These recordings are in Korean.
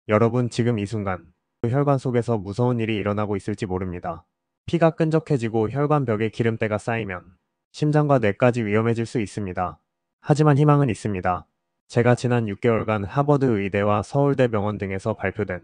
여러분, 지금 이 순간 혈관 속에서 무서운 일이 일어나고 있을지 모릅니다. 피가 끈적해지고 혈관벽에 기름때가 쌓이면 심장과 뇌까지 위험해질 수 있습니다. 하지만 희망은 있습니다. 제가 지난 6개월간 하버드 의대와 서울대병원 등에서 발표된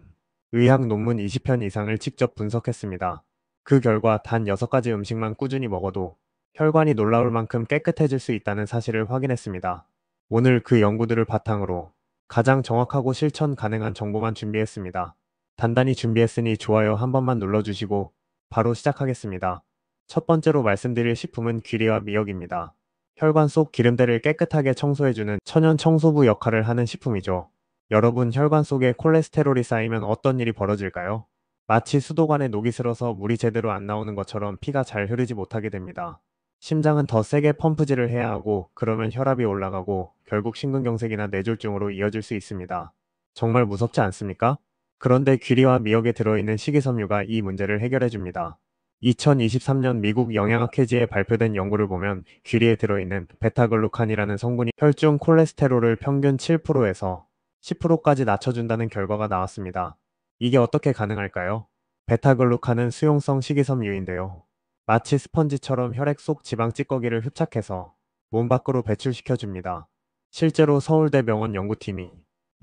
의학 논문 20편 이상을 직접 분석했습니다. 그 결과 단 6가지 음식만 꾸준히 먹어도 혈관이 놀라울 만큼 깨끗해질 수 있다는 사실을 확인했습니다. 오늘 그 연구들을 바탕으로 가장 정확하고 실천 가능한 정보만 준비했습니다. 단단히 준비했으니 좋아요 한 번만 눌러주시고 바로 시작하겠습니다. 첫 번째로 말씀드릴 식품은 귀리와 미역입니다. 혈관 속 기름때를 깨끗하게 청소해주는 천연 청소부 역할을 하는 식품이죠. 여러분, 혈관 속에 콜레스테롤이 쌓이면 어떤 일이 벌어질까요? 마치 수도관에 녹이 슬어서 물이 제대로 안 나오는 것처럼 피가 잘 흐르지 못하게 됩니다. 심장은 더 세게 펌프질을 해야 하고, 그러면 혈압이 올라가고 결국 심근경색이나 뇌졸중으로 이어질 수 있습니다. 정말 무섭지 않습니까? 그런데 귀리와 미역에 들어있는 식이섬유가 이 문제를 해결해줍니다. 2023년 미국 영양학회지에 발표된 연구를 보면 귀리에 들어있는 베타글루칸이라는 성분이 혈중 콜레스테롤을 평균 7%에서 10%까지 낮춰준다는 결과가 나왔습니다. 이게 어떻게 가능할까요? 베타글루칸은 수용성 식이섬유인데요. 마치 스펀지처럼 혈액 속 지방 찌꺼기를 흡착해서 몸 밖으로 배출시켜줍니다. 실제로 서울대병원 연구팀이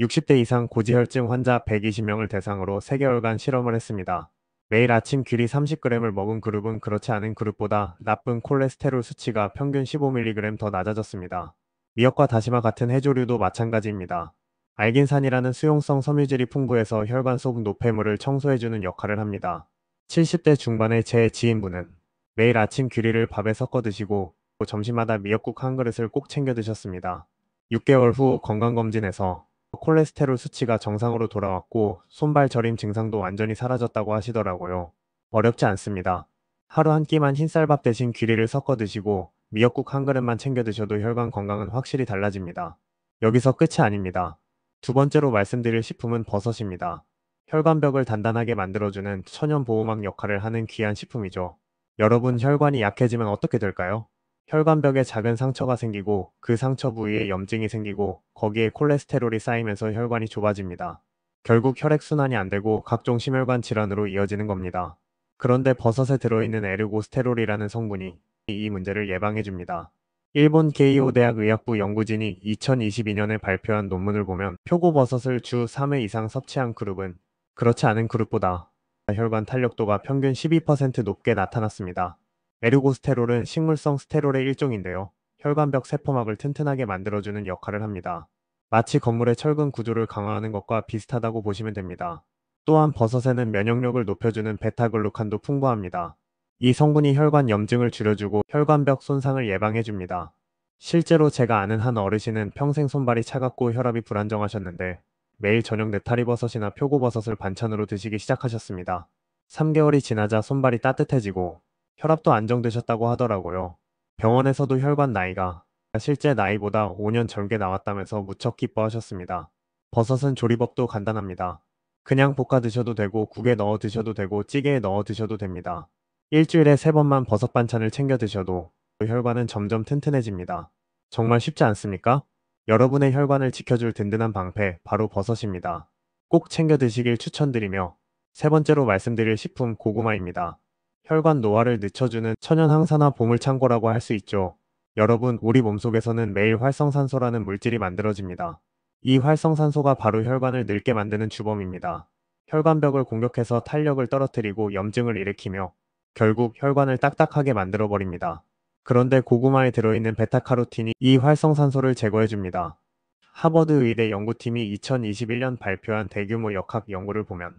60대 이상 고지혈증 환자 120명을 대상으로 3개월간 실험을 했습니다. 매일 아침 귀리 30g을 먹은 그룹은 그렇지 않은 그룹보다 나쁜 콜레스테롤 수치가 평균 15mg 더 낮아졌습니다. 미역과 다시마 같은 해조류도 마찬가지입니다. 알긴산이라는 수용성 섬유질이 풍부해서 혈관 속 노폐물을 청소해주는 역할을 합니다. 70대 중반의 제 지인분은 매일 아침 귀리를 밥에 섞어 드시고 점심마다 미역국 한 그릇을 꼭 챙겨 드셨습니다. 6개월 후 건강검진에서 콜레스테롤 수치가 정상으로 돌아왔고 손발 저림 증상도 완전히 사라졌다고 하시더라고요. 어렵지 않습니다. 하루 한 끼만 흰쌀밥 대신 귀리를 섞어 드시고 미역국 한 그릇만 챙겨 드셔도 혈관 건강은 확실히 달라집니다. 여기서 끝이 아닙니다. 두 번째로 말씀드릴 식품은 버섯입니다. 혈관벽을 단단하게 만들어주는 천연 보호막 역할을 하는 귀한 식품이죠. 여러분, 혈관이 약해지면 어떻게 될까요? 혈관벽에 작은 상처가 생기고 그 상처 부위에 염증이 생기고 거기에 콜레스테롤이 쌓이면서 혈관이 좁아집니다. 결국 혈액순환이 안 되고 각종 심혈관 질환으로 이어지는 겁니다. 그런데 버섯에 들어있는 에르고스테롤이라는 성분이 이 문제를 예방해줍니다. 일본 게이오 대학 의학부 연구진이 2022년에 발표한 논문을 보면 표고버섯을 주 3회 이상 섭취한 그룹은 그렇지 않은 그룹보다 혈관 탄력도가 평균 12% 높게 나타났습니다. 에르고스테롤은 식물성 스테롤의 일종인데요. 혈관벽 세포막을 튼튼하게 만들어주는 역할을 합니다. 마치 건물의 철근 구조를 강화하는 것과 비슷하다고 보시면 됩니다. 또한 버섯에는 면역력을 높여주는 베타글루칸도 풍부합니다. 이 성분이 혈관 염증을 줄여주고 혈관벽 손상을 예방해줍니다. 실제로 제가 아는 한 어르신은 평생 손발이 차갑고 혈압이 불안정하셨는데 매일 저녁 느타리버섯이나 표고버섯을 반찬으로 드시기 시작하셨습니다. 3개월이 지나자 손발이 따뜻해지고 혈압도 안정되셨다고 하더라고요. 병원에서도 혈관 나이가 실제 나이보다 5년 젊게 나왔다면서 무척 기뻐하셨습니다. 버섯은 조리법도 간단합니다. 그냥 볶아 드셔도 되고 국에 넣어 드셔도 되고 찌개에 넣어 드셔도 됩니다. 일주일에 3번만 버섯 반찬을 챙겨 드셔도 혈관은 점점 튼튼해집니다. 정말 쉽지 않습니까? 여러분의 혈관을 지켜줄 든든한 방패, 바로 버섯입니다. 꼭 챙겨 드시길 추천드리며, 세 번째로 말씀드릴 식품 고구마입니다. 혈관 노화를 늦춰주는 천연 항산화 보물창고라고 할 수 있죠. 여러분, 우리 몸속에서는 매일 활성산소라는 물질이 만들어집니다. 이 활성산소가 바로 혈관을 늙게 만드는 주범입니다. 혈관벽을 공격해서 탄력을 떨어뜨리고 염증을 일으키며 결국 혈관을 딱딱하게 만들어버립니다. 그런데 고구마에 들어있는 베타카로틴이 이 활성산소를 제거해줍니다. 하버드 의대 연구팀이 2021년 발표한 대규모 역학 연구를 보면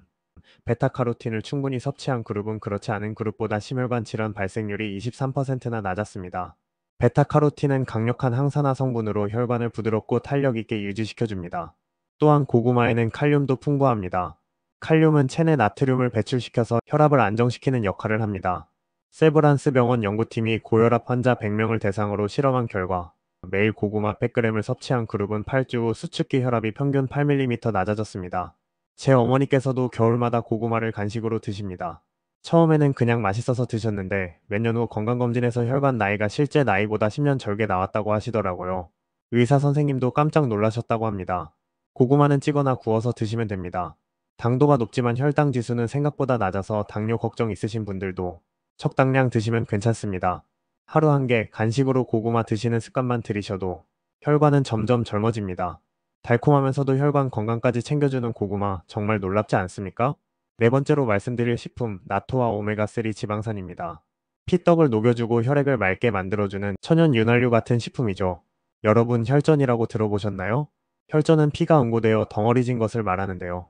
베타카로틴을 충분히 섭취한 그룹은 그렇지 않은 그룹보다 심혈관 질환 발생률이 23%나 낮았습니다. 베타카로틴은 강력한 항산화 성분으로 혈관을 부드럽고 탄력 있게 유지시켜줍니다. 또한 고구마에는 칼륨도 풍부합니다. 칼륨은 체내 나트륨을 배출시켜서 혈압을 안정시키는 역할을 합니다. 세브란스 병원 연구팀이 고혈압 환자 100명을 대상으로 실험한 결과 매일 고구마 100g을 섭취한 그룹은 8주 후 수축기 혈압이 평균 8mm 낮아졌습니다. 제 어머니께서도 겨울마다 고구마를 간식으로 드십니다. 처음에는 그냥 맛있어서 드셨는데 몇 년 후 건강검진에서 혈관 나이가 실제 나이보다 10년 절개 나왔다고 하시더라고요. 의사 선생님도 깜짝 놀라셨다고 합니다. 고구마는 찌거나 구워서 드시면 됩니다. 당도가 높지만 혈당 지수는 생각보다 낮아서 당뇨 걱정 있으신 분들도 적당량 드시면 괜찮습니다. 하루 한 개 간식으로 고구마 드시는 습관만 들이셔도 혈관은 점점 젊어집니다. 달콤하면서도 혈관 건강까지 챙겨주는 고구마 정말 놀랍지 않습니까? 네 번째로 말씀드릴 식품 나토와 오메가3 지방산입니다. 피떡을 녹여주고 혈액을 맑게 만들어주는 천연 윤활유 같은 식품이죠. 여러분 혈전이라고 들어보셨나요? 혈전은 피가 응고되어 덩어리진 것을 말하는데요.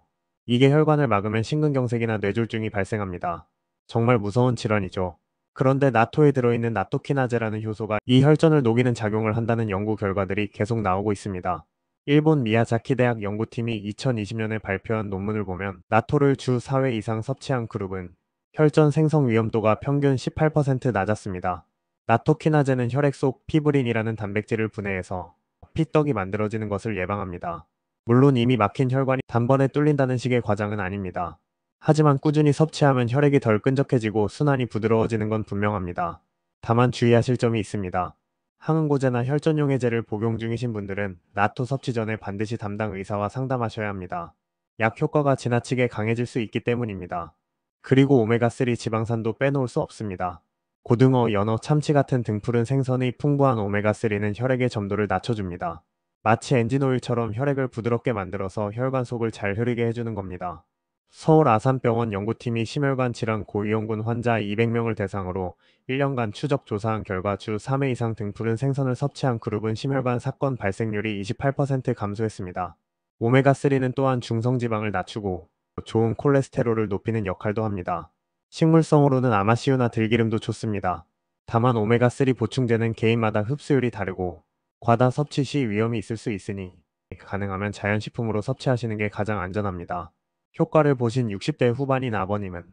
이게 혈관을 막으면 심근경색이나 뇌졸중이 발생합니다. 정말 무서운 질환이죠. 그런데 나토에 들어있는 나토키나제라는 효소가 이 혈전을 녹이는 작용을 한다는 연구 결과들이 계속 나오고 있습니다. 일본 미야자키 대학 연구팀이 2020년에 발표한 논문을 보면 나토를 주 4회 이상 섭취한 그룹은 혈전 생성 위험도가 평균 18% 낮았습니다. 나토키나제는 혈액 속 피브린이라는 단백질을 분해해서 피떡이 만들어지는 것을 예방합니다. 물론 이미 막힌 혈관이 단번에 뚫린다는 식의 과장은 아닙니다. 하지만 꾸준히 섭취하면 혈액이 덜 끈적해지고 순환이 부드러워지는 건 분명합니다. 다만 주의하실 점이 있습니다. 항응고제나 혈전용해제를 복용 중이신 분들은 나토 섭취 전에 반드시 담당 의사와 상담하셔야 합니다. 약 효과가 지나치게 강해질 수 있기 때문입니다. 그리고 오메가3 지방산도 빼놓을 수 없습니다. 고등어, 연어, 참치 같은 등푸른 생선의 풍부한 오메가3는 혈액의 점도를 낮춰줍니다. 마치 엔진오일처럼 혈액을 부드럽게 만들어서 혈관 속을 잘 흐르게 해주는 겁니다. 서울 아산병원 연구팀이 심혈관 질환 고위험군 환자 200명을 대상으로 1년간 추적 조사한 결과 주 3회 이상 등푸른 생선을 섭취한 그룹은 심혈관 사건 발생률이 28% 감소했습니다. 오메가3는 또한 중성지방을 낮추고 좋은 콜레스테롤을 높이는 역할도 합니다. 식물성으로는 아마씨유나 들기름도 좋습니다. 다만 오메가3 보충제는 개인마다 흡수율이 다르고 과다 섭취 시 위험이 있을 수 있으니 가능하면 자연식품으로 섭취하시는 게 가장 안전합니다. 효과를 보신 60대 후반인 아버님은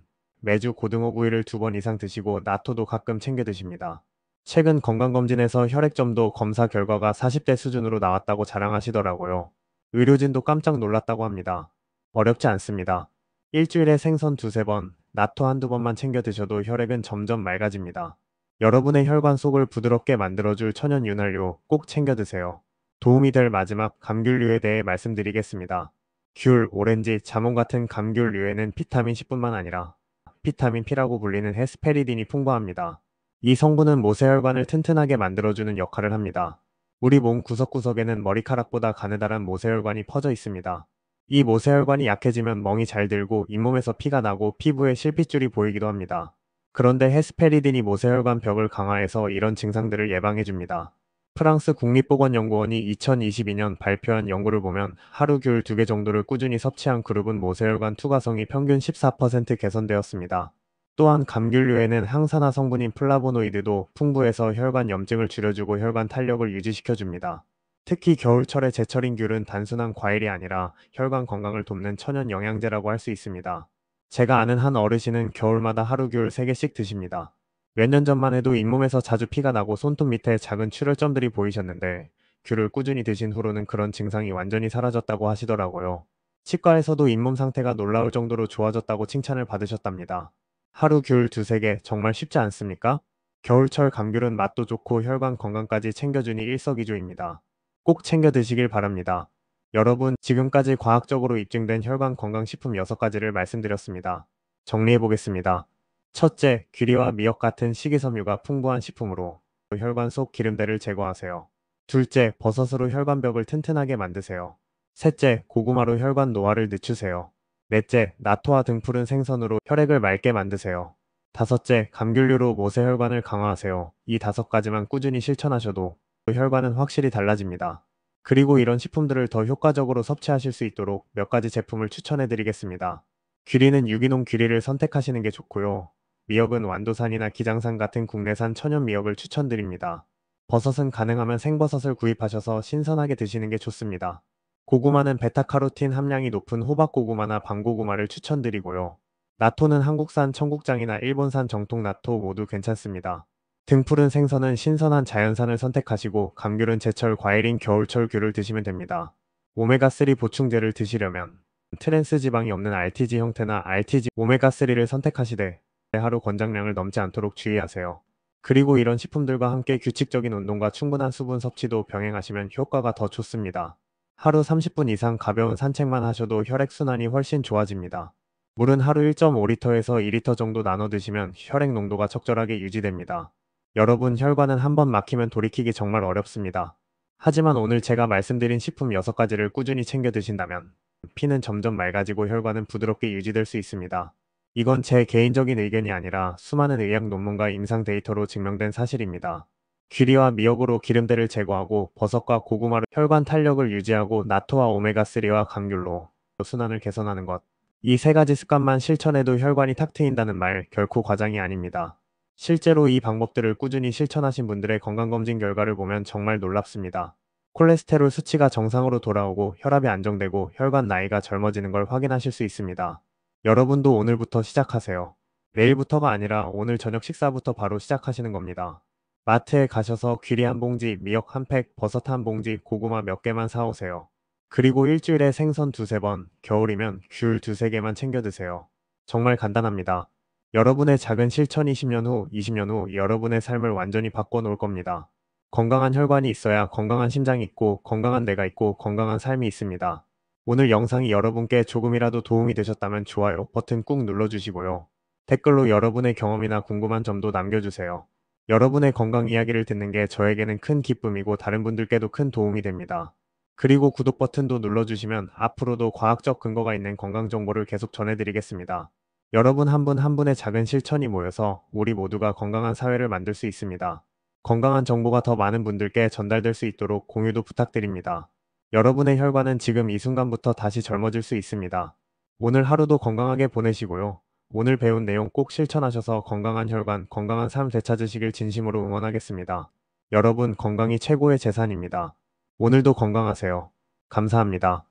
매주 고등어 구이를 2번 이상 드시고 나토도 가끔 챙겨 드십니다. 최근 건강검진에서 혈액점도 검사 결과가 40대 수준으로 나왔다고 자랑하시더라고요. 의료진도 깜짝 놀랐다고 합니다. 어렵지 않습니다. 일주일에 생선 2~3번, 나토 1~2번만 챙겨 드셔도 혈액은 점점 맑아집니다. 여러분의 혈관 속을 부드럽게 만들어줄 천연 윤활유 꼭 챙겨 드세요. 도움이 될 마지막 감귤류에 대해 말씀드리겠습니다. 귤, 오렌지, 자몽 같은 감귤류에는 비타민 C뿐만 아니라 비타민 P라고 불리는 헤스페리딘이 풍부합니다. 이 성분은 모세혈관을 튼튼하게 만들어주는 역할을 합니다. 우리 몸 구석구석에는 머리카락보다 가느다란 모세혈관이 퍼져 있습니다. 이 모세혈관이 약해지면 멍이 잘 들고 잇몸에서 피가 나고 피부에 실핏줄이 보이기도 합니다. 그런데 헤스페리딘이 모세혈관 벽을 강화해서 이런 증상들을 예방해줍니다. 프랑스 국립보건연구원이 2022년 발표한 연구를 보면 하루 귤 2개 정도를 꾸준히 섭취한 그룹은 모세혈관 투과성이 평균 14% 개선되었습니다. 또한 감귤류에는 항산화 성분인 플라보노이드도 풍부해서 혈관 염증을 줄여주고 혈관 탄력을 유지시켜줍니다. 특히 겨울철에 제철인 귤은 단순한 과일이 아니라 혈관 건강을 돕는 천연 영양제라고 할 수 있습니다. 제가 아는 한 어르신은 겨울마다 하루 귤 3개씩 드십니다. 몇 년 전만 해도 잇몸에서 자주 피가 나고 손톱 밑에 작은 출혈점들이 보이셨는데 귤을 꾸준히 드신 후로는 그런 증상이 완전히 사라졌다고 하시더라고요. 치과에서도 잇몸 상태가 놀라울 정도로 좋아졌다고 칭찬을 받으셨답니다. 하루 귤 2~3개 정말 쉽지 않습니까? 겨울철 감귤은 맛도 좋고 혈관 건강까지 챙겨주니 일석이조입니다. 꼭 챙겨 드시길 바랍니다. 여러분, 지금까지 과학적으로 입증된 혈관 건강식품 6가지를 말씀드렸습니다. 정리해보겠습니다. 첫째, 귀리와 미역 같은 식이섬유가 풍부한 식품으로 혈관 속 기름때를 제거하세요. 둘째, 버섯으로 혈관벽을 튼튼하게 만드세요. 셋째, 고구마로 혈관 노화를 늦추세요. 넷째, 나토와 등푸른 생선으로 혈액을 맑게 만드세요. 다섯째, 감귤류로 모세혈관을 강화하세요. 이 5가지만 꾸준히 실천하셔도 혈관은 확실히 달라집니다. 그리고 이런 식품들을 더 효과적으로 섭취하실 수 있도록 몇 가지 제품을 추천해드리겠습니다. 귀리는 유기농 귀리를 선택하시는 게 좋고요. 미역은 완도산이나 기장산 같은 국내산 천연 미역을 추천드립니다. 버섯은 가능하면 생버섯을 구입하셔서 신선하게 드시는 게 좋습니다. 고구마는 베타카로틴 함량이 높은 호박고구마나 밤고구마를 추천드리고요. 나토는 한국산 청국장이나 일본산 정통 나토 모두 괜찮습니다. 등푸른 생선은 신선한 자연산을 선택하시고 감귤은 제철 과일인 겨울철 귤을 드시면 됩니다. 오메가3 보충제를 드시려면 트랜스 지방이 없는 RTG 형태나 RTG 오메가3를 선택하시되 하루 권장량을 넘지 않도록 주의하세요. 그리고 이런 식품들과 함께 규칙적인 운동과 충분한 수분 섭취도 병행하시면 효과가 더 좋습니다. 하루 30분 이상 가벼운 산책만 하셔도 혈액순환이 훨씬 좋아집니다. 물은 하루 1.5리터에서 2리터 정도 나눠 드시면 혈액 농도가 적절하게 유지됩니다. 여러분, 혈관은 한번 막히면 돌이키기 정말 어렵습니다. 하지만 오늘 제가 말씀드린 식품 6가지를 꾸준히 챙겨 드신다면 피는 점점 맑아지고 혈관은 부드럽게 유지될 수 있습니다. 이건 제 개인적인 의견이 아니라 수많은 의학 논문과 임상 데이터로 증명된 사실입니다. 귀리와 미역으로 기름때를 제거하고 버섯과 고구마로 혈관 탄력을 유지하고 나토와 오메가3와 감귤로 순환을 개선하는 것. 이 3가지 습관만 실천해도 혈관이 탁 트인다는 말 결코 과장이 아닙니다. 실제로 이 방법들을 꾸준히 실천하신 분들의 건강검진 결과를 보면 정말 놀랍습니다. 콜레스테롤 수치가 정상으로 돌아오고 혈압이 안정되고 혈관 나이가 젊어지는 걸 확인하실 수 있습니다. 여러분도 오늘부터 시작하세요. 내일부터가 아니라 오늘 저녁 식사부터 바로 시작하시는 겁니다. 마트에 가셔서 귀리 한 봉지, 미역 한 팩, 버섯 한 봉지, 고구마 몇 개만 사오세요. 그리고 일주일에 생선 2~3번, 겨울이면 귤 2~3개만 챙겨 드세요. 정말 간단합니다. 여러분의 작은 실천이 10년 후, 20년 후 여러분의 삶을 완전히 바꿔 놓을 겁니다. 건강한 혈관이 있어야 건강한 심장이 있고 건강한 뇌가 있고 건강한 삶이 있습니다. 오늘 영상이 여러분께 조금이라도 도움이 되셨다면 좋아요 버튼 꾹 눌러주시고요. 댓글로 여러분의 경험이나 궁금한 점도 남겨주세요. 여러분의 건강 이야기를 듣는 게 저에게는 큰 기쁨이고 다른 분들께도 큰 도움이 됩니다. 그리고 구독 버튼도 눌러주시면 앞으로도 과학적 근거가 있는 건강 정보를 계속 전해드리겠습니다. 여러분 한 분 한 분의 작은 실천이 모여서 우리 모두가 건강한 사회를 만들 수 있습니다. 건강한 정보가 더 많은 분들께 전달될 수 있도록 공유도 부탁드립니다. 여러분의 혈관은 지금 이 순간부터 다시 젊어질 수 있습니다. 오늘 하루도 건강하게 보내시고요. 오늘 배운 내용 꼭 실천하셔서 건강한 혈관, 건강한 삶 되찾으시길 진심으로 응원하겠습니다. 여러분, 건강이 최고의 재산입니다. 오늘도 건강하세요. 감사합니다.